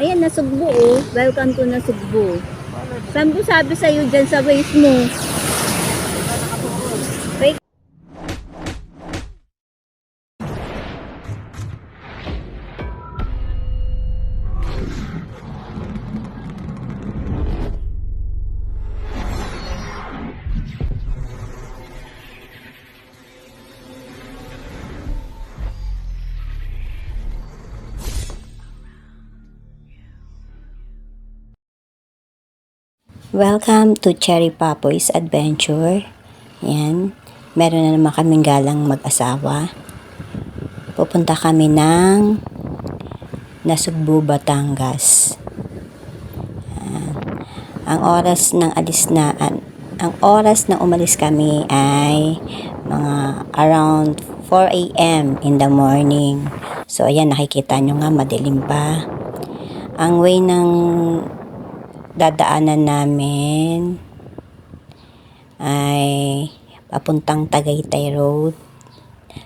Ayan, nasugbo oh. Welcome to Nasugbo. Saan po sabi sa'yo dyan sa waist mo? Wait. Welcome to Cherry Papoy's Adventure. Yan. Meron na naman kaming galang mag-asawa. Pupunta kami ng Nasugbu, Batangas. Ang oras ng ang oras na umalis kami ay mga around 4 a.m. in the morning. So ayan, nakikita nyo nga madilim pa. Ang way ng dadaanan namin ay papuntang Tagaytay Road,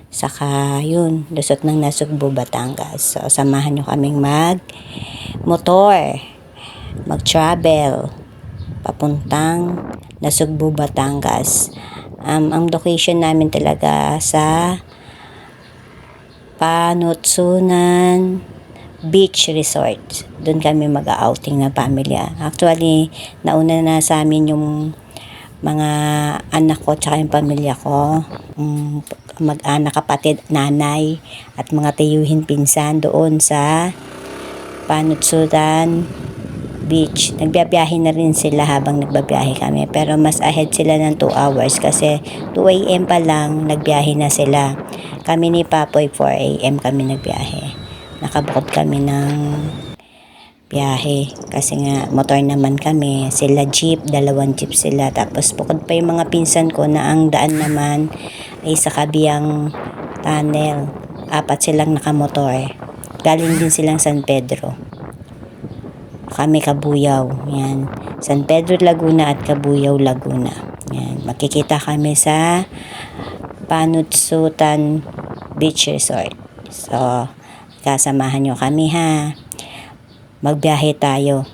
saka yun, lusot ng Nasugbu, Batangas. So samahan nyo kaming mag-travel papuntang Nasugbu, Batangas. Ang location namin talaga sa Panutsunan Beach Resort. Doon kami mag-outing na pamilya. Actually, nauna na sa amin yung mga anak ko tsaka yung pamilya ko. Mag-anak, kapatid, nanay at mga tiyuhin pinsan doon sa Panutsunan Beach. Nagbiyahe na rin sila habang nagbabiyahe kami. Pero mas ahead sila ng 2 hours kasi 2 a.m. pa lang nagbiyahe na sila. Kami ni Papoy 4 a.m. kami nagbiyahe. Nakabukod kami ng biyahe kasi nga motor naman kami, sila jeep, 2 jeep sila, tapos bukod pa yung mga pinsan ko na ang daan naman ay sa kabiyang tunnel, 4 silang nakamotor, galing din silang San Pedro, kami Kabuyaw. Yan, San Pedro Laguna at Kabuyaw Laguna. Yan, makikita kami sa Panutsunan Beach Resort. So kasamahan nyo kami ha. Magbiyahe tayo.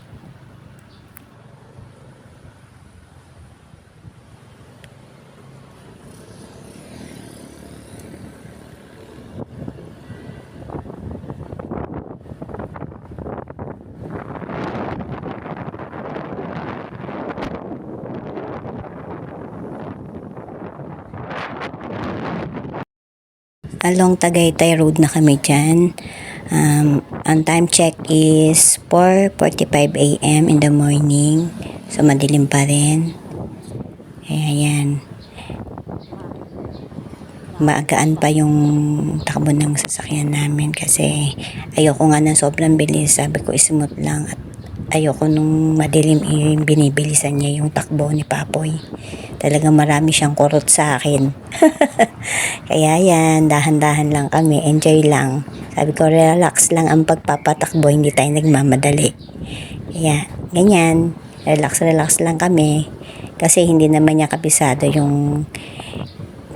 Along Tagaytay Road na kami dyan. Ang time check is 4:45 a.m. in the morning. So madilim pa rin. Ayan. Maagaan pa yung takbo ng sasakyan namin kasi ayoko nga ng sobrang bilis. Sabi ko smooth lang at ayoko nung madilim binibilisan niya yung takbo ni Papoy. Talagang marami siyang kurot sa akin. Kaya yan, dahan-dahan lang kami, enjoy lang. Sabi ko, relax lang ang pagpapatakbo, hindi tayo nagmamadali. Kaya, ganyan, relax lang kami. Kasi hindi naman niya kabisado yung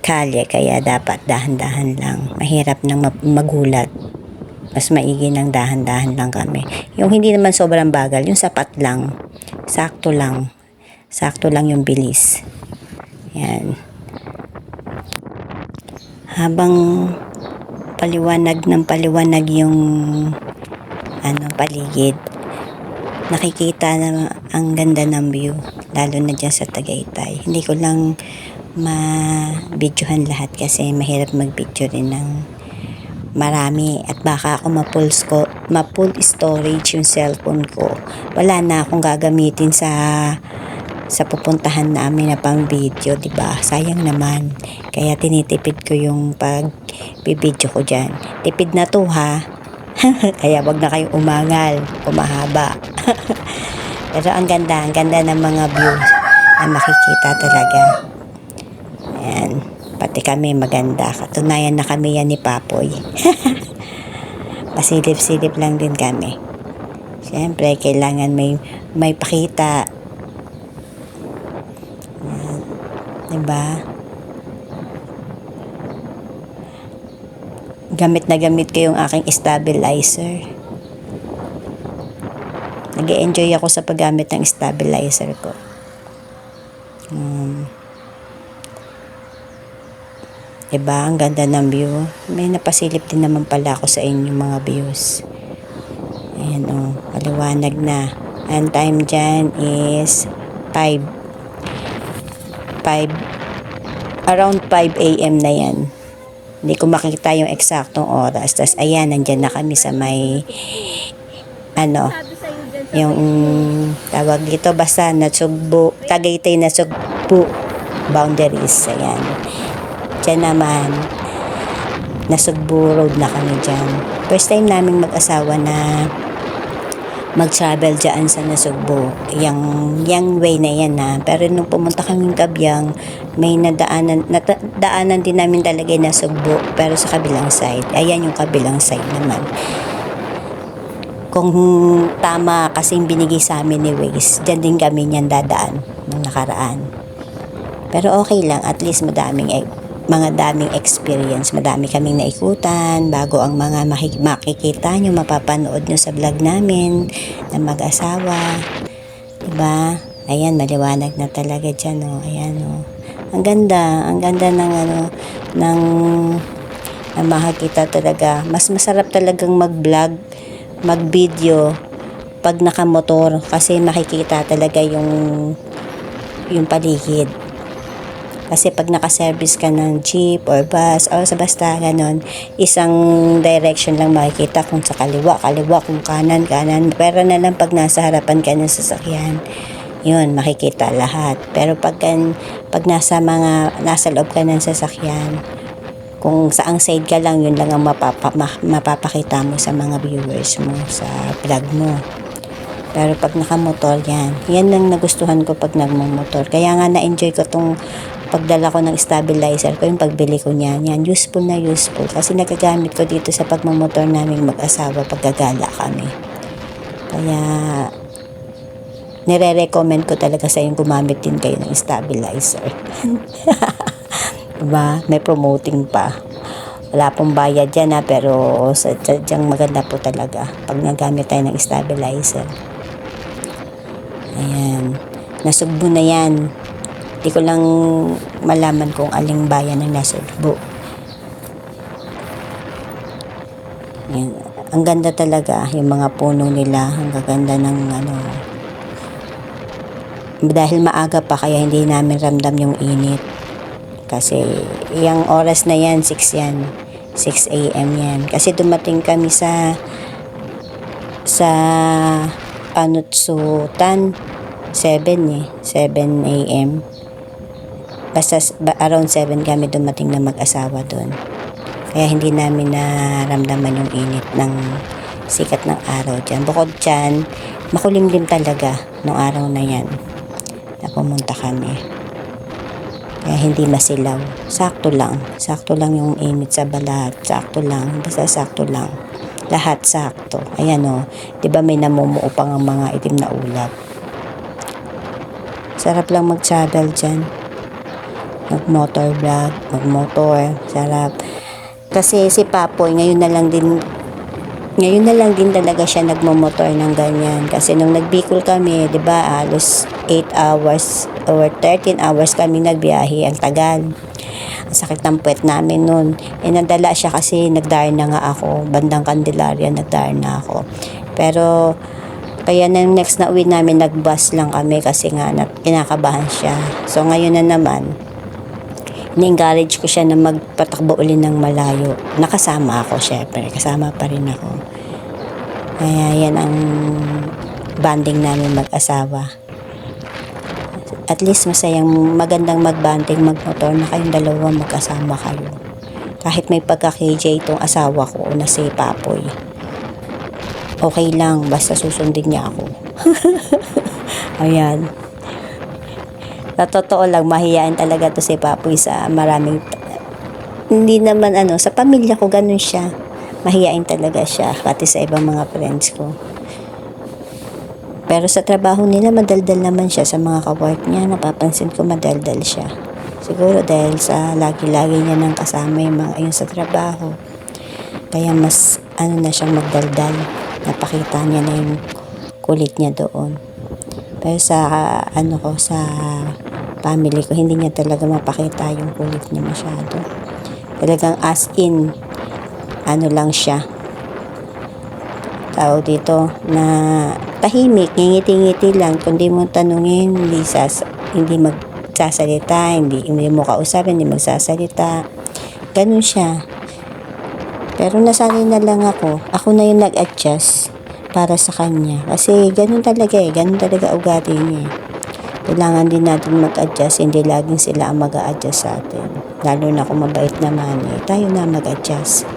kalye, kaya dapat dahan-dahan lang. Mahirap nang magulat. Mas maigi ng dahan-dahan lang kami. Yung hindi naman sobrang bagal, yung sapat lang. Sakto lang. Sakto lang yung bilis. Yan. Habang paliwanag ng paliwanag yung paligid, nakikita na ang ganda ng view, lalo na dyan sa Tagaytay. Hindi ko lang ma-videohan lahat kasi mahirap mag-video rin ng marami at baka ako ma-full storage yung cellphone ko. Wala na akong gagamitin sa pupuntahan namin na pang video, diba? Sayang naman. Kaya tinitipid ko yung pag-video ko dyan. Tipid na to ha. Kaya wag na kayong umangal, kumahaba. Pero ang ganda ng mga views na makikita talaga. Ayan, pati kami maganda. Katunayan na kami yan ni Papoy. Pasilip-silip lang din kami. Siyempre, kailangan may pakita. Diba? Gamit na gamit ko yung aking stabilizer. Nag-enjoy ako sa paggamit ng stabilizer ko. Diba? Ang ganda ng view. May napasilip din naman pala ako sa inyong mga views. Ayan o, paliwanag na. Ang time dyan is 5. Around 5 a.m. na yan. Hindi ko makita yung eksaktong oras. Tapos ayan, nandyan na kami sa may Sabi sa'yo dyan sa yung tawag dito basta Nasugbu, Tagaytay Nasugbu boundaries. Ayan. Diyan naman, Nasugbu Road na kami dyan. First time namin mag-asawa na mag-travel dyan sa Nasugbu. Yung way na yan na. Pero nung pumunta kaming Kabyang, may daanan din namin talaga yung Nasugbu. Pero sa kabilang side. Ayan yung kabilang side naman. Kung tama kasing binigay sa amin ni Waze, dyan din kami niyan dadaan nung nakaraan. Pero okay lang, at least mga daming experience, madami kaming naikutan, bago ang mga makikita nyo, mapapanood nyo sa vlog namin na mag-asawa. Diba? Ayan, maliwanag na talaga dyan, oh. Ayan, oh. Ang ganda ng makikita talaga. Mas masarap talagang mag-vlog, mag-video pag nakamotor kasi makikita talaga yung paligid. Kasi pag naka-service ka ng jeep or bus or sa basta ganon, isang direction lang makikita, kung sa kaliwa, kung kanan. Pero na lang pag nasa harapan ka ng sasakyan, yun, makikita lahat. Pero pag nasa loob ka ng sasakyan, kung saang side ka lang, yun lang ang mapapakita mo sa mga viewers mo sa vlog mo. Pero pag nakamotor, yan lang nagustuhan ko pag nagmamotor. Kaya nga na-enjoy ko tong pagdala ko ng stabilizer ko, yung pagbili ko niyan. Yan, useful na useful. Kasi nagagamit ko dito sa pagmamotor naming mag-asawa pag gagala kami. Kaya nire-recommend ko talaga sa yung gumamit din kayo ng stabilizer. Diba? May promoting pa. Wala pong bayad dyan pero sadyang maganda po talaga pag nagamit tayo ng stabilizer. Ayan. Nasugbu na yan. Hindi ko lang malaman kung aling bayan ng Nasugbu. Ayan. Ang ganda talaga yung mga puno nila. Ang gaganda ng dahil maaga pa kaya hindi namin ramdam yung init. Kasi yung oras na yan, 6 yan. 6 a.m. yan. Kasi dumating kami sa Panutsutan 7 a.m. Basta around 7 kami dumating na mag-asawa doon. Kaya hindi namin naramdaman yung init ng sikat ng araw dyan. Bukod dyan, makulimlim talaga nung araw na yan na pumunta kami. Kaya hindi masilaw. Sakto lang yung init sa balat. Sakto lang. Basta sakto lang. Lahat sakto. Ayan o. Diba may namumuo pang ang mga itim na ulap. Sarap lang mag-travel dyan. Mag-motor vlog. Mag-motor. Sarap. Kasi si Papoy ngayon na lang din talaga siya nagmo-motor ng ganyan. Kasi nung nag-Bicol kami, diba, halos 8 hours or 13 hours kami nagbiyahe. Ang tagal. Ang sakit ng puwet namin nun. Nadala siya kasi nagdar na nga ako. Bandang Candelaria, nagdar na ako. Pero, kaya nang next na uwi namin, nag-bus lang kami kasi nga kinakabahan siya. So, ngayon na naman, ni-encourage ko siya na magpatakbo uli ng malayo. Nakasama ako, syempre. Kasama pa rin ako. Kaya yan ang banding namin mag-asawa. At least magandang mag-banding, mag-motor na kayong dalawa, magkasama kayo. Kahit may pagka-KJ itong asawa ko na si Papoy. Okay lang, basta susundin niya ako. Ayan. Sa totoo lang, mahihain talaga to si Papoy sa maraming, hindi naman sa pamilya ko ganun siya. Mahihain talaga siya, pati sa ibang mga friends ko. Pero sa trabaho nila, madaldal naman siya sa mga kawork niya. Napapansin ko madaldal siya. Siguro dahil sa lagi-lagi niya nang kasama yung mga ayun sa trabaho. Kaya mas na siyang magdaldal. Napakita niya na yung kulit niya doon. Pero sa ano ko, sa family ko, hindi niya talaga mapakita yung kulit niya masyado. Talagang as in, ano lang siya, tao dito, na tahimik, ngingiti-ngiti lang. Kung di mo tanungin, hindi magsasalita, hindi mo kausapin, hindi magsasalita. Ganun siya. Pero nasanay na lang ako. Ako na yung nag-adjust para sa kanya. Kasi ganun talaga ganun talaga ugali niya Kailangan din natin mag-adjust, hindi laging sila ang mag-a-adjust sa atin. Lalo na kung mabait naman, tayo na mag-adjust.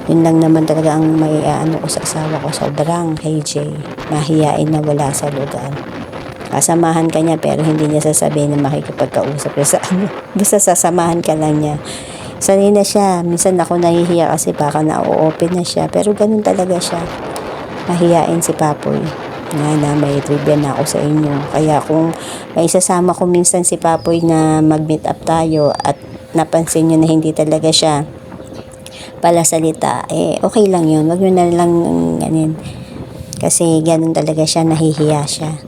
Yun lang naman talaga ang may ano ko sa asawa ko, sobrang KJ. Mahiyain na wala sa lugar. Kasamahan ka niya pero hindi niya sasabihin na makikipagkausap sa ano. Basta sasamahan ka lang niya. Sanay na siya. Minsan ako nahihiya kasi baka na-open na siya. Pero ganun talaga siya. Mahiyain si Papoy. Na may trivia na ako sa inyo. Kaya kung may isasama ko minsan si Papoy na mag-meet up tayo at napansin nyo na hindi talaga siya palasalita, okay lang yun. Wag nyo na lang ganin. Kasi ganun talaga siya, nahihiya siya.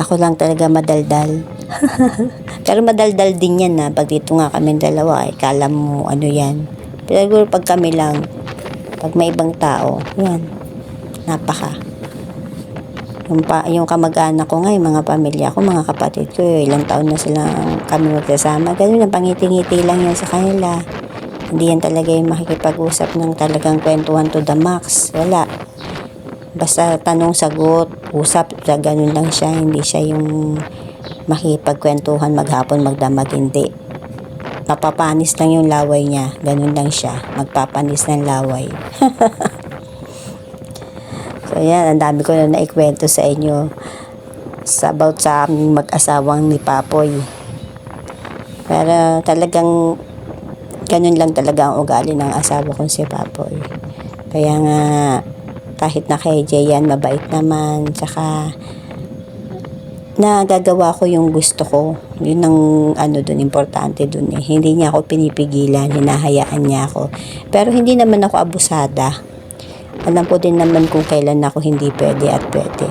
Ako lang talaga madaldal. Pero madaldal din yan na pag dito nga kami dalawa, kala mo ano yan. Pero pag kami lang, pag may ibang tao, yan, napaka. Yung kamag-anak ko nga, yung mga pamilya ko, mga kapatid ko, ilang taon na silang kami magsasama. Ganun lang, pangiti-ngiti lang yan sa kanila. Hindi yan talaga yung makikipag-usap ng talagang kwentuhan to the max. Wala. Basta tanong, sagot, usap, ganun lang siya. Hindi siya yung makikipagkwentuhan maghapon, magdamag, hindi. Mapapanis lang yung laway niya. Ganun lang siya. Magpapanis ng laway. So yan, ang dami ko na naikwento sa inyo about sa aming mag-asawang ni Papoy. Pero talagang ganun lang talaga ang ugali ng asawa kong si Papoy. Kaya nga, kahit na kay Jay yan, mabait naman, tsaka nagagawa ko yung gusto ko. Yun ang ano dun, importante dun Hindi niya ako pinipigilan, hinahayaan niya ako. Pero hindi naman ako abusada. Alam ko din naman kung kailan ako hindi pwede at pwede.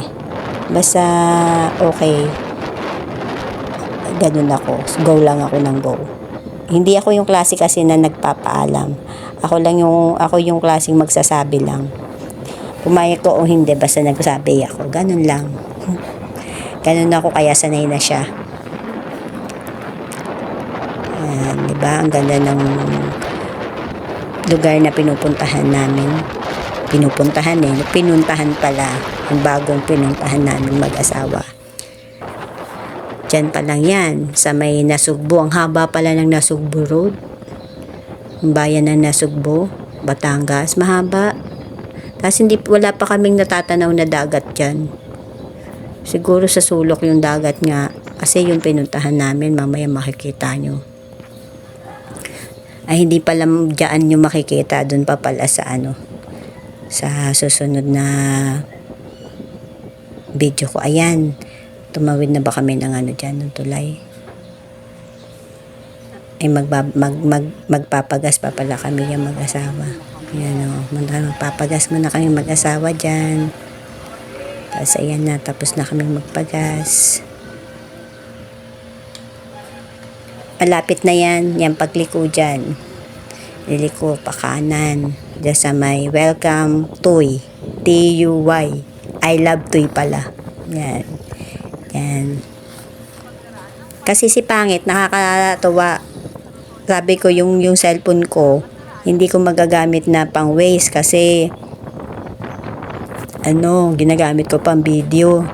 Basta okay. Ganun ako. Go lang ako ng go. Hindi ako yung klase kasi na nagpapaalam. Ako yung klaseng magsasabi lang. Pumayag ko o hindi, basta nagsabi ako. Ganun lang. Ganun ako, kaya sanay na siya. Diba? Ang ganda ng lugar na pinupuntahan namin. Pinuntahan pala. Yung bagong pinuntahan namin mag-asawa. Diyan pa lang yan. Sa may Nasugbo. Ang haba pala ng Nasugbo Road. Ang bayan ng Nasugbo. Batangas. Mahaba. Tapos wala pa kaming natatanaw na dagat dyan. Siguro sa sulok yung dagat nga. Kasi yung pinuntahan namin, mamaya makikita nyo. Ay, hindi pala dyan yung makikita. Doon pa pala sa sa susunod na video ko. Ayan. Tumawid na ba kami ng dyan, ng tulay? Ay, magpapagas pa pala kami yung mag-asawa. Ayan magpapagas muna kami mag-asawa dyan. Tapos ayan na, tapos na kaming magpagas. Malapit na yan, yung pagliko dyan. Liliko pa kanan. Diyan sa may welcome Tuy. T-U-Y. I love Tuy pala. Yan. Yan. Kasi si Pangit, nakakatawa. Sabi ko yung cellphone ko, hindi ko magagamit na pang Waze kasi ginagamit ko pang video.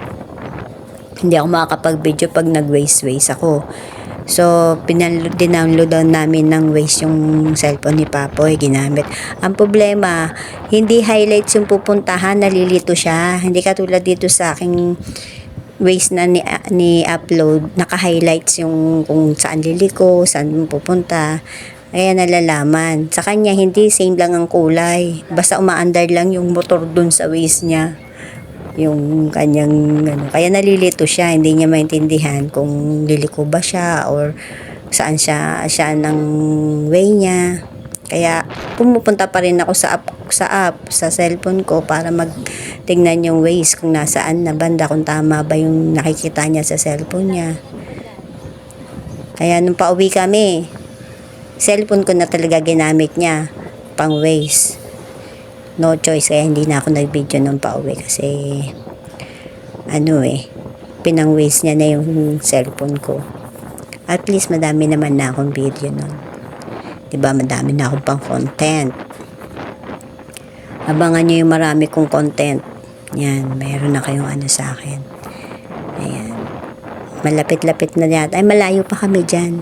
Hindi ako makakapag-video pag nag-Waze ako. So, dinownloadan namin ng Waze yung cellphone ni Papoy, ginamit. Ang problema, hindi highlights yung pupuntahan, nalilito siya. Hindi katulad dito sa aking Waze na ni upload, naka-highlights yung kung saan liliko, saan pupunta. Kaya nalalaman. Sa kanya, hindi same lang ang kulay. Basta umaandar lang yung motor dun sa Waze niya. Yung kanyang kaya nalilito siya, hindi niya maintindihan kung liliko ba siya or saan siya ng way niya. Kaya pumupunta pa rin ako sa cellphone ko para magtingnan yung Waze kung nasaan na banda, kung tama ba yung nakikita niya sa cellphone niya. Kaya nung pauwi kami, cellphone ko na talaga ginamit niya pang Waze. No choice, kaya hindi na ako nag-video nung pauwi kasi pinang Waze niya na yung cellphone ko. At least madami naman na akong video nun. Diba, madami na akong pang content. Abangan nyo yung marami kong content. Yan, mayroon na kayong sa akin. Ayan. Malapit-lapit na yan. Ay, malayo pa kami dyan.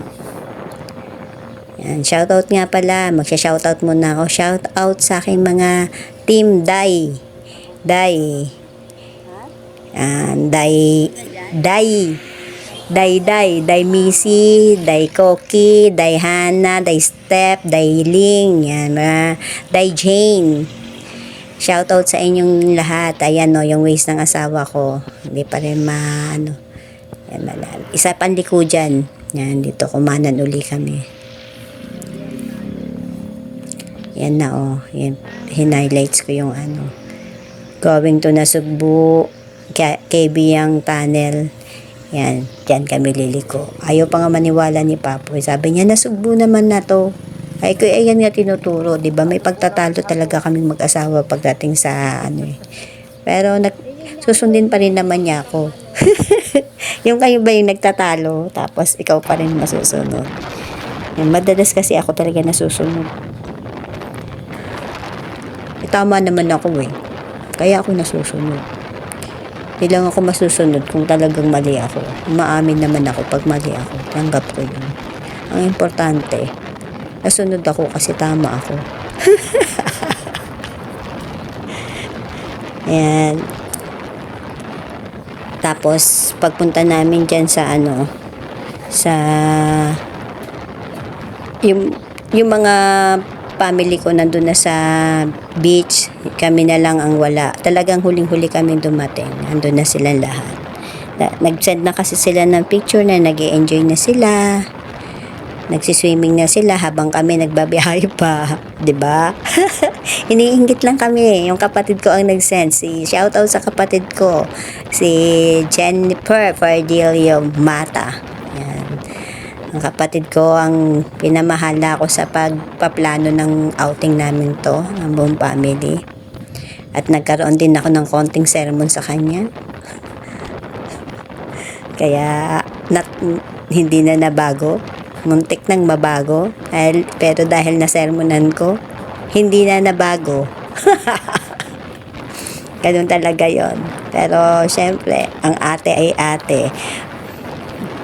Yan, shoutout nga pala. Magsha-shoutout muna ako. Shoutout sa aking mga team Day. Day Missy, Day Koki, Day Hana, Day Step, Day Ling, yan, Day Jane. Shoutout sa inyong lahat. Ayan yung waist ng asawa ko. Hindi pa rin yan, isa pang likudan. Yan, dito kumanan uli kami. Yan na yan, hinighlights ko yung going to Nasugbu, Kabiyang Tunnel. Yan, dyan kami liliko. Ayaw pa nga maniwala ni Papo. Sabi niya, Nasugbu naman na to. Ay, ayan nga tinuturo, di ba? May pagtatalo talaga kaming mag-asawa pagdating sa Pero susundin pa rin naman niya ako. Yung kayo ba yung nagtatalo, tapos ikaw pa rin masusunod. Yan, madalas kasi ako talaga nasusunod. Tama naman ako kaya ako nasusunod. Hindi lang ako masusunod kung talagang mali ako. Umaamin naman ako pag mali ako. Tanggap ko yun. Ang importante, nasunod ako kasi tama ako. Ayan. Tapos, pagpunta namin dyan sa yung mga family ko nandun na sa beach, kami na lang ang wala. Talagang huling-huli kami dumating. Nandun na silang lahat. Nag-send na kasi sila ng picture na nag-e-enjoy na sila. Nagsiswimming na sila habang kami nagbabiyahe pa. 'Di ba? Iniinggit lang kami. Yung kapatid ko ang nag-send. Shoutout sa kapatid ko. Si Jennifer Fardilio Mata. Ang kapatid ko ang pinamahala ko sa pagpaplano ng outing namin to, ng buong family. At nagkaroon din ako ng konting sermon sa kanya. Kaya hindi na nabago. Muntik nang mabago. Pero dahil nasermonan ko, hindi na nabago. Ganun talaga yon. Pero syempre, ang ate ay ate.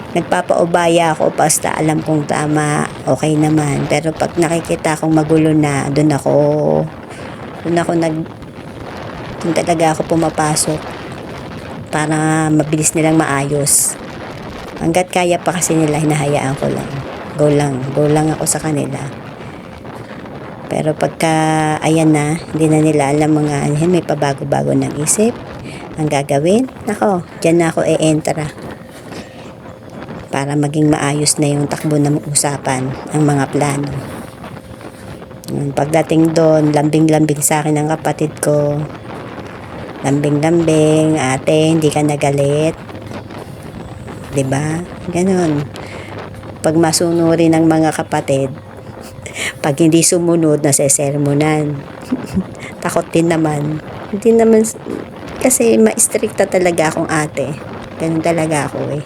Nagpapaubaya ako basta alam kong tama, okay naman. Pero pag nakikita kong magulo na, doon talaga ako pumapasok para mabilis nilang maayos. Hanggat kaya pa kasi nila, hinahayaan ko lang. Go lang ako sa kanila. Pero pagka ayan na, hindi na nila alam may pabago-bago ng isip, ang gagawin, nako, dyan na ako e-entra. Para maging maayos na yung takbo ng usapan, ang mga plano. Pagdating doon, lambing-lambing sa akin ng kapatid ko. Lambing-lambing, ate, hindi ka nagalit. 'Di ba? Ganon. Pag masunurin ng mga kapatid, pag hindi sumunod, nasesermonan. Takot din naman. Hindi naman, kasi ma-stricta talaga akong ate. Ganon talaga ako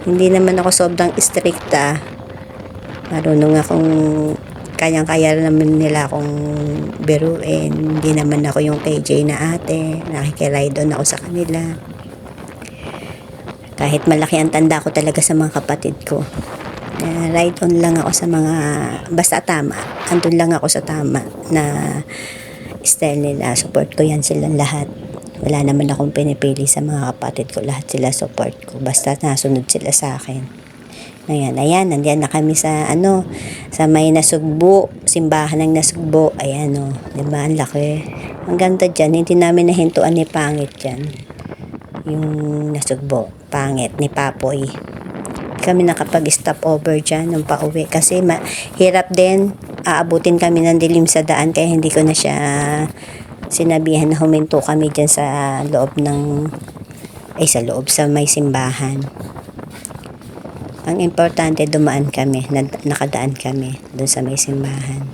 Hindi naman ako sobrang stricta. Marunong akong kayang-kaya naman nila akong biruin. Hindi naman ako yung KJ na ate. Nakikiride on ako sa kanila. Kahit malaki ang tanda ko talaga sa mga kapatid ko. Ride on lang ako sa mga, basta tama. Andun lang ako sa tama na style nila. Support ko yan silang lahat. Wala naman akong pinipili sa mga kapatid ko. Lahat sila support ko. Basta nasunod sila sa akin. Ayan. Nandiyan na kami sa sa may Nasugbu. Simbahan ng Nasugbu. Ayan Diba? Ang laki. Ang ganda dyan. Hindi namin nahintuan ni Pangit dyan. Yung Nasugbu. Pangit ni Papoy. Kami nakapag-stop over dyan nung pauwi. Kasi hirap din. aabutin kami ng dilim sa daan kaya hindi ko na siya sinabihan na huminto kami dyan sa loob sa loob sa may simbahan. Ang importante dumaan kami, nakadaan kami doon sa may simbahan.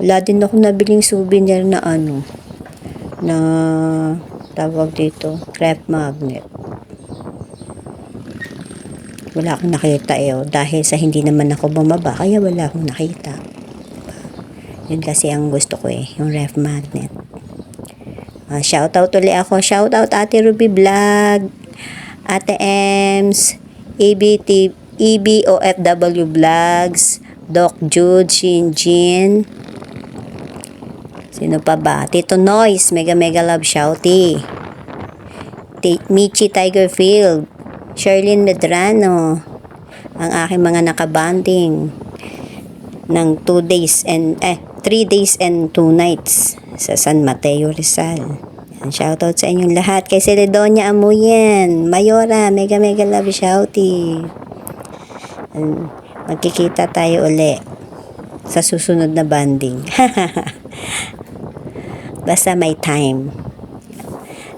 Wala din ako nabiling souvenir na na tawag dito, crepe magnet. Wala akong nakita dahil sa hindi naman ako bumaba kaya wala akong nakita. Yun kasi ang gusto ko yung ref magnet. Shoutout ulit ako. Shoutout Ate Ruby Vlog, Ate Ems, EBOFW Vlogs, Doc Jude, Shinjin. Sino pa ba? Tito Noise, Mega Love Shouty. Michi Tigerfield, Sherlyn Medrano, ang aking mga nakabanding ng 3 days and 2 nights sa San Mateo, Rizal. Shoutout sa inyong lahat. Kay Celedonia Amuyen, Mayora, Mega Love Shouty. Magkikita tayo uli sa susunod na banding. Basta may time.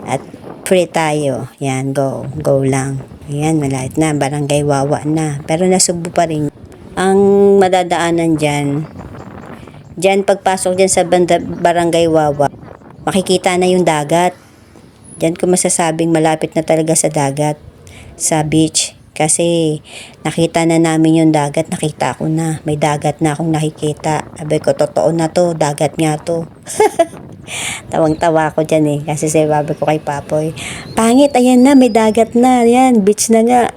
At free tayo. Yan, go lang. Yan, malapit na. Barangay Wawa na. Pero nasubo pa rin. Ang madadaanan dyan pagpasok dyan sa Barangay Wawa, makikita na yung dagat. Dyan ko masasabing malapit na talaga sa dagat, sa beach. Kasi nakita na namin yung dagat, nakita ko na. May dagat na akong nakikita. Sabi ko, totoo na to, dagat nga to. Tawang-tawa ko dyan kasi sabi ko kay Papoy, pangit, ayan na, may dagat na. Yan, beach na nga.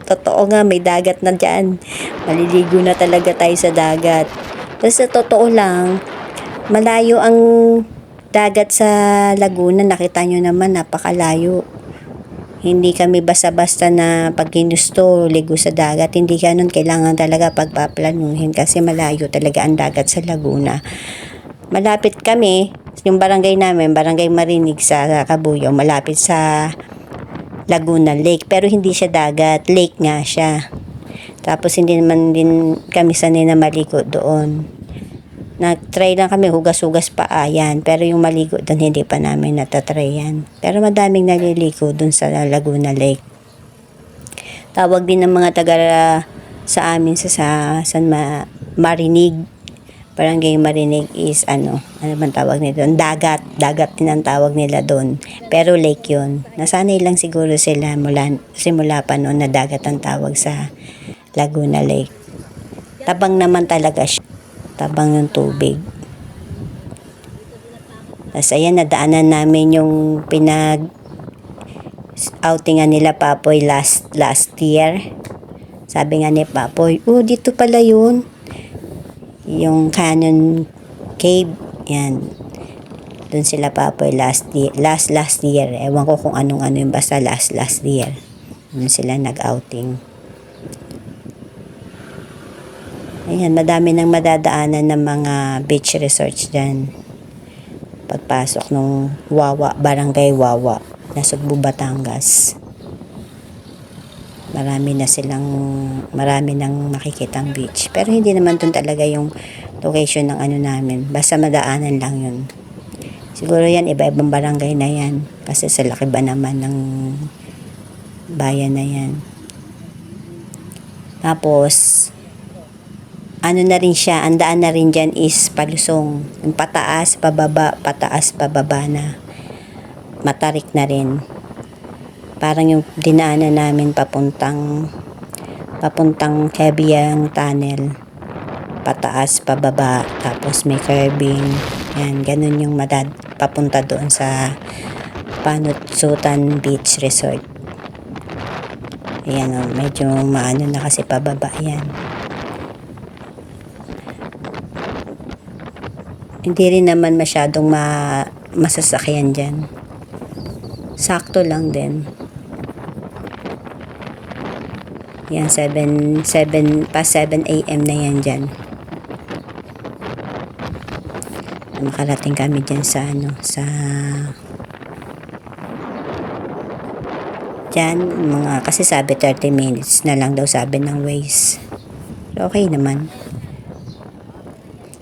Totoo nga, may dagat na dyan. Maliligo na talaga tayo sa dagat. Tapos sa totoo lang, malayo ang dagat sa Laguna. Nakita nyo naman, napakalayo. Hindi kami basta-basta na pag ginusto, ligo sa dagat. Hindi ganun, kailangan talaga pagpaplanuhin kasi malayo talaga ang dagat sa Laguna. Malapit kami, yung barangay namin, Barangay Marinig sa Cabuyao, malapit sa Laguna Lake. Pero hindi siya dagat, lake nga siya. Tapos hindi naman din kami sanay na maligo doon. Nag-try lang kami, hugas-hugas pa yan. Pero yung maligo doon, hindi pa namin natatry yan. Pero madaming naliligo doon sa Laguna Lake. Tawag din ng mga taga sa amin sa Marinig. Barangay Marinig is ano man tawag nila doon? Dagat din ang tawag nila doon. Pero lake yun. Nasanay lang siguro sila simula pa noon na dagat ang tawag sa Laguna Lake. Tabang naman talaga siya. Tabang ng tubig. Tapos ayan, nadaanan namin yung outingan nila Papoy last year. Sabi nga ni Papoy, dito pala yun. Yung Canyon Cave. Yan. Doon sila Papoy last year. Ewan ko kung anong yung basta last year. Doon sila nag-outing. Ayan, madami nang madadaanan ng mga beach resorts dyan. Pagpasok ng Wawa, Barangay Wawa, Nasugbu, Batangas. Marami nang makikitang beach. Pero hindi naman dun talaga yung location ng namin. Basta madaanan lang yun. Siguro yan, iba-ibang barangay na yan. Kasi sa laki ba naman ng bayan na yan. Tapos, na rin siya, ang daan na rin dyan is palusong. Yung pataas, pababa na. Matarik na rin. Parang yung dinaanan namin papuntang Kabyang Tunnel. Pataas, pababa, tapos may curbing. Yan, ganun yung papunta doon sa Panutsutan Beach Resort. Ayan medyo maano na kasi pababa yan. Hindi rin naman masyadong masasakyan dyan. Sakto lang din. Yan, 7 a.m. na yan dyan. Makarating kami dyan dyan, kasi sabi 30 minutes na lang daw sabi ng Waze. Okay naman.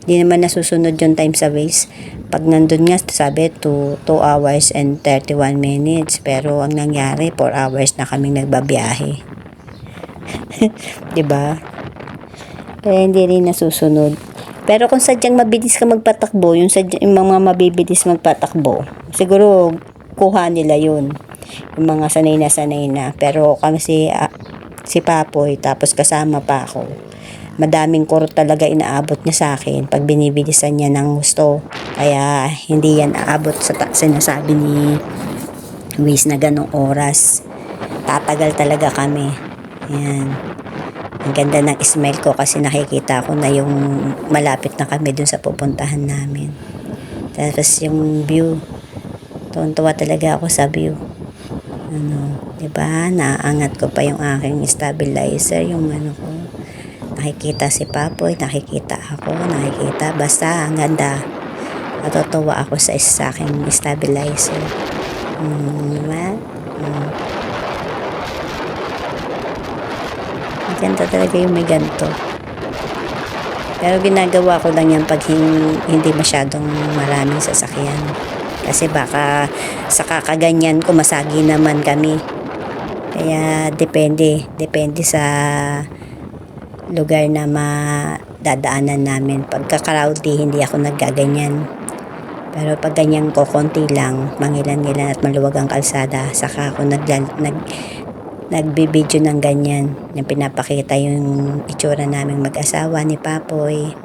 Di naman nasusunod yung time sa Waze. Pag nandun nga, sabi 2 hours and 31 minutes. Pero ang nangyari, 4 hours na kaming nagbabiyahe. 'Di ba? Kaya hindi rin nasusunod. Pero kung sadyang mabilis ka magpatakbo, yung mga mabibilis magpatakbo, siguro kuha nila yun. Yung mga sanay na. Pero kami si Papoy, tapos kasama pa ako. Madaming kurot talaga inaabot niya sa akin pag binibilisan niya ng gusto. Kaya hindi yan aabot sa sinasabi ni Wiz na ganong oras. Tatagal talaga kami. Yan. Ang ganda ng smile ko kasi nakikita ko na yung malapit na kami dun sa pupuntahan namin. Tapos yung view, tuwan-tuwa talaga ako sa view. Ano, 'di ba? Naaangat ko pa yung aking stabilizer, yung ano ko. Nakikita si Papoy, nakikita ako, nakikita. Basta ang ganda. Natutuwa ako sa aking stabilizer. Diba? Ganda talaga yung may ganito. Pero ginagawa ko lang yan pag hindi masyadong maraming sasakyan. Kasi baka sa kakaganyan ko masagi naman kami. Kaya depende sa lugar na madadaanan namin. Pagka-crowdy, hindi ako naggaganyan. Pero pag ganyan ko, konti lang, mangilan-ngilan at maluwag ang kalsada, saka ako nagbibideo ng ganyan. Yung pinapakita yung itsura naming mag-asawa ni Papoy.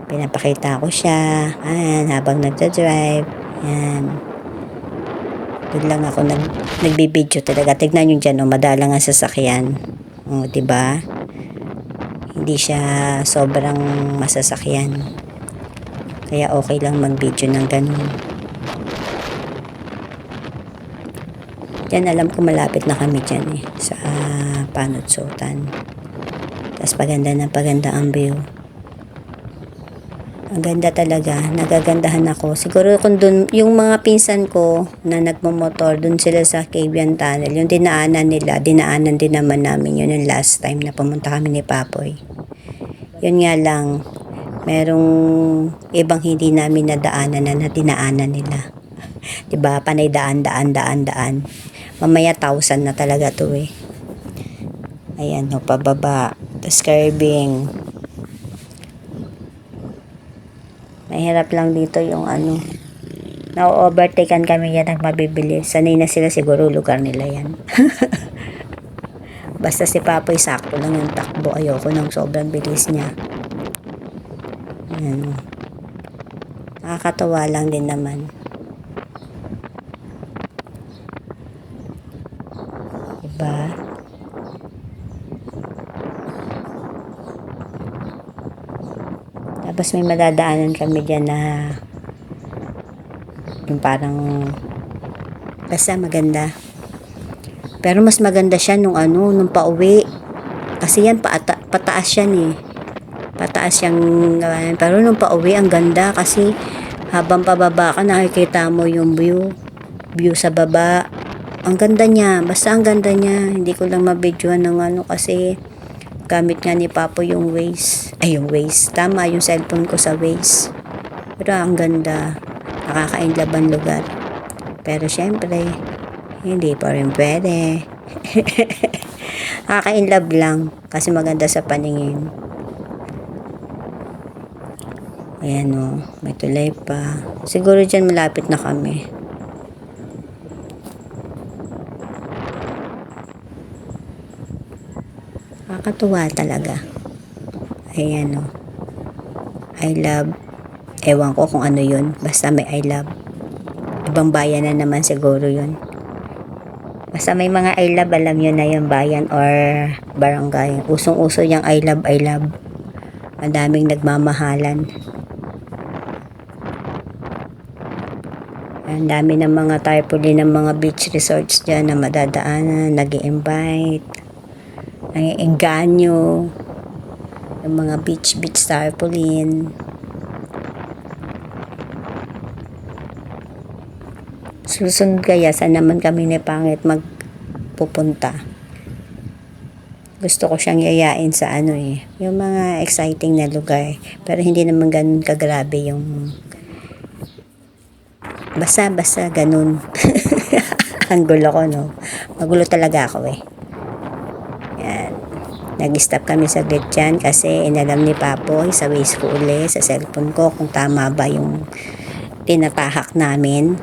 Pinapakita ko siya. Habang nagda-drive. Yan. Doon lang ako nagbibideo talaga. Tignan nyo dyan, madalang ang sasakyan. Diba? Hindi siya sobrang masasakyan. Kaya okay lang mag-video ng ganun. Diyan alam ko malapit na kami dyan sa Panutsutan. Tapos paganda ang view. Ang ganda talaga, nagagandahan ako. Siguro kung dun, yung mga pinsan ko na nagmamotor, dun sila sa Cavian Tunnel, yung dinaanan din naman namin yun yung last time na pumunta kami ni Papoy. Yun nga lang, merong ibang hindi namin nadaanan na dinaanan nila. Diba? Panay daan. Mamaya 1,000 na talaga to Ayan, pababa. Tapos curbing. Mahirap lang dito yung na-overtaken kami yan ng mabibilis. Sanay na sila, siguro lugar nila yan. Basta si Papoy sakto lang yung takbo. Ayoko ng sobrang bilis niya. Ayan. Nakakatawa lang din naman. Diba? Tapos may madadaanan kami dyan na yung parang basta maganda. Pero mas maganda siya nung pauwi. Kasi yan pataas yan Pataas yung pero nung pauwi ang ganda kasi habang pababa ka nakikita mo yung view sa baba. Ang ganda niya, basta ang ganda niya. Hindi ko lang mabidyoan ng kasi gamit nga ni Papo yung Waze. Yung Waze. Tama, yung cellphone ko sa Waze. Pero ang ganda. Nakaka-inlove ang lugar. Pero syempre, hindi pa rin pwede. Nakaka-inlove lang. Kasi maganda sa paningin. Ayan may tulay pa. Siguro dyan malapit na kami. Nakakatuwa talaga. Ayan I love. Ewan ko kung ano yun. Basta may I love. Ibang bayan na naman siguro yun. Basta may mga I love, alam yun na yung bayan or barangay. Usong-uso yung I love. Ang daming nagmamahalan. Ang dami ng mga tarpaulin ng mga beach resorts dyan na madadaanan, nag-i-invite. Nangiengganyo yung mga beach tarpaulin. Susunod kaya saan naman kami ni Pangit magpupunta. Gusto ko siyang yayain sa ano eh, yung mga exciting na lugar. Pero hindi naman ganun kagrabe yung basta ganun. Ang gulo ko, no? Magulo talaga ako eh. Yan. Nag-stop kami sa dyan kasi inalam ni Papoy sa waist ko uli, sa cellphone ko kung tama ba yung tinatahak namin.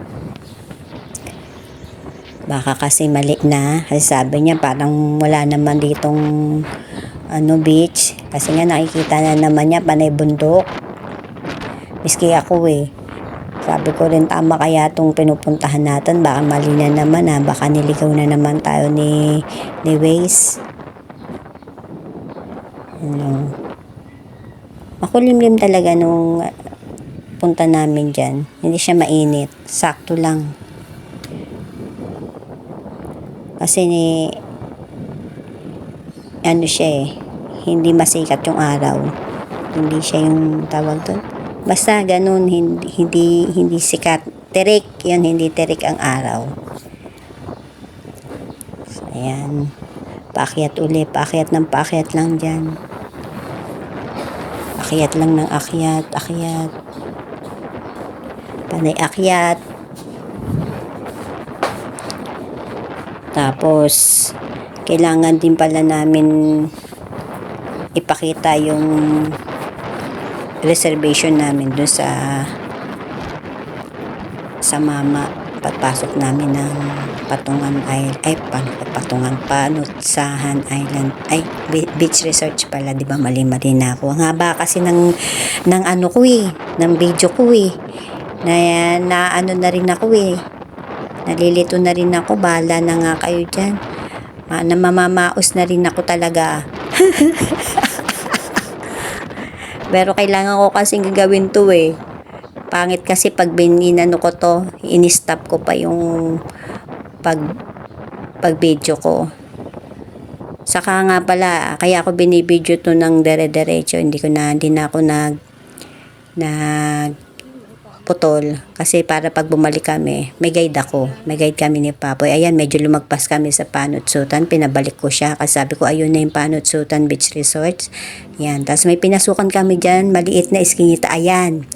Baka kasi mali na. Kasi sabi niya parang wala naman ditong beach. Kasi nga nakikita na naman niya panay bundok. Miski ako eh. Sabi ko rin tama kaya itong pinupuntahan natin. Baka mali na naman ha. Baka niligaw na naman tayo ni Waze. Makulimlim talaga nung punta namin dyan. Hindi siya mainit. Sakto lang. Kasi ano siya eh, hindi masikat yung araw. Hindi siya yung tawag doon. Basta ganun, hindi sikat. Terik, yun, hindi terik ang araw. So, ayan. Paakyat uli, paakyat lang dyan. Akyat lang ng akyat. Panay akyat. Tapos, kailangan din pala namin ipakita yung reservation namin dun sa mama pagpasok namin ng Patungan Island, Panutsahan Island, Beach Resort pala, di ba? Mali na ako. Ang haba kasi ng ano ko eh, ng video ko eh, na ano na rin ako eh, nalilito na rin ako, bahala na nga kayo dyan. Namamamaos na rin ako talaga. Pero kailangan ko kasing gagawin to eh. Pangit kasi pag bininano ko to, in-stop ko pa yung pag video ko. Saka nga pala, kaya ako binibideo to ng dire-diretso. Hindi na ako putol kasi para pag bumalik kami may guide kami ni Papoy. Ayan, medyo lumagpas kami sa Panutsutan, pinabalik ko siya kasi sabi ko ayun na yung Panutsutan Beach Resorts. Yan, tapos may pinasukan kami dyan, maliit na Iskinita. Ayan,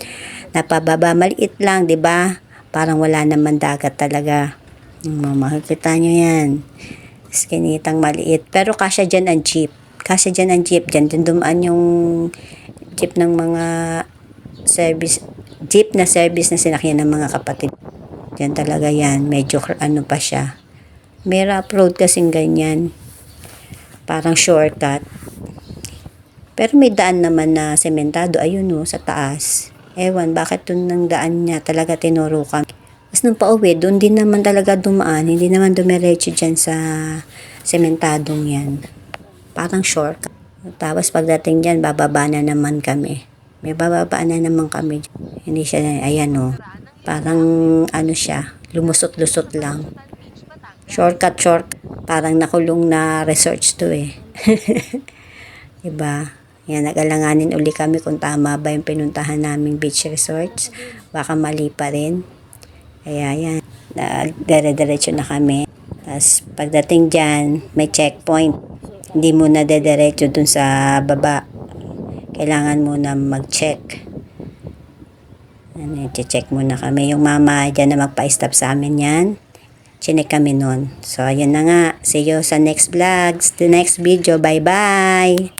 napababa, maliit lang, 'di ba? Parang wala naman dagat talaga. Makikita nyo yan, Iskinitang maliit, pero kasya dyan ang jeep, dyan dumaan yung jeep ng mga jeep na service na sinakyan ng mga kapatid. Yan talaga yan. Medyo ano pa siya. May rough road kasing ganyan. Parang shortcut. Pero may daan naman na sementado. Ayun o, sa taas. Ewan, bakit dun ng daan niya talaga tinuro kami. Tapos nung pauwi, dun din naman talaga dumaan. Hindi naman dumiretso dyan sa sementadong yan. Parang shortcut. Tapos pagdating dyan, bababa na naman kami. May bababaan na naman kami. Hindi siya, ayan o. Parang ano siya, lumusot-lusot lang. Shortcut. Parang nakulong na research to eh. Diba? Yan, nag-alanganin uli kami kung tama ba yung pinuntahan naming beach resorts. Baka mali pa rin. Kaya yan, dire-diretso na kami. Tapos pagdating dyan, may checkpoint. Hindi mo na diretso dun sa baba. Kailangan muna mag-check. I-check muna kami. Yung mama dyan na magpa-stop sa amin yan. Chinek kami nun. So, ayun na nga. See you sa next vlogs. The next video. Bye-bye!